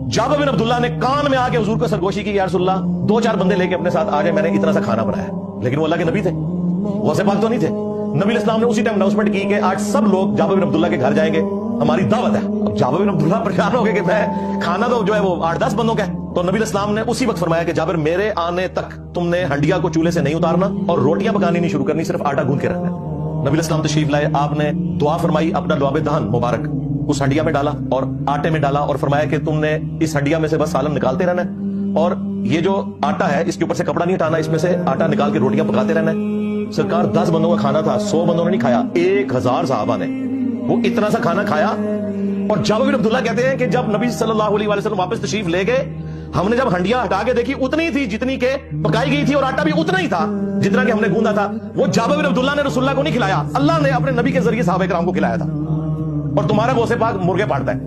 जाबिर बिन अब्दुल्लाह ने कान में आके हुजूर को सरगोशी की, या रसूलल्लाह 2-4 बंदे लेके अपने साथ आ जाए, मैंने इतना सा खाना बनाया। लेकिन वो अल्लाह के नबी थे, वो से पाक तो नहीं थे। नबी इस्लाम ने उसी टाइम अनाउंसमेंट की कि आज सब लोग जाबिर बिन अब्दुल्लाह के घर जाएंगे, हमारी दावत है। अब जाबिर बिन अब्दुल्लाह परेशान हो गए कि मैं खाना तो जो है वो 8-10 बंदों का है। तो नबी इस्लाम ने उसी वक्त फरमाया कि जाबिर, मेरे आने तक तुमने हंडिया को चूल्हे से नहीं उतारना और रोटियां पकानी नहीं शुरू करनी, सिर्फ आटा गूंद के रखना है। नबी इस्लाम तशरीफ लाए, आपने दुआ फरमाई, अपना लुआब दहन मुबारक उस हंडिया में डाला और आटे में डाला और फरमाया कि तुमने इस हंडिया में से बस सालन निकालते रहना है, और ये जो आटा है इसके ऊपर से कपड़ा नहीं हटाना, इसमें से आटा निकाल के रोटियां पकाते रहना है। सरकार 10 बंदों का खाना था, 100 बंदों ने नहीं खाया, 1000 साहबा ने वो इतना सा खाना खाया। और जाबिर बिन अब्दुल्लाह कहते हैं कि जब नबी सल्लल्लाहु अलैहि वसल्लम वापस तशरीफ ले गए, हमने जब हंडिया हटा के देखी उतनी थी जितनी के पकाई गई थी, और आटा भी उतना ही था जितना कि हमने गूंदा था। वो जाबिर बिन अब्दुल्लाह ने रसूलुल्लाह को नहीं खिलाया, अल्लाह ने अपने नबी के जरिए सहाबा किराम को खिलाया था। और तुम्हारा गौसे पाक मुर्गे पाड़ता है।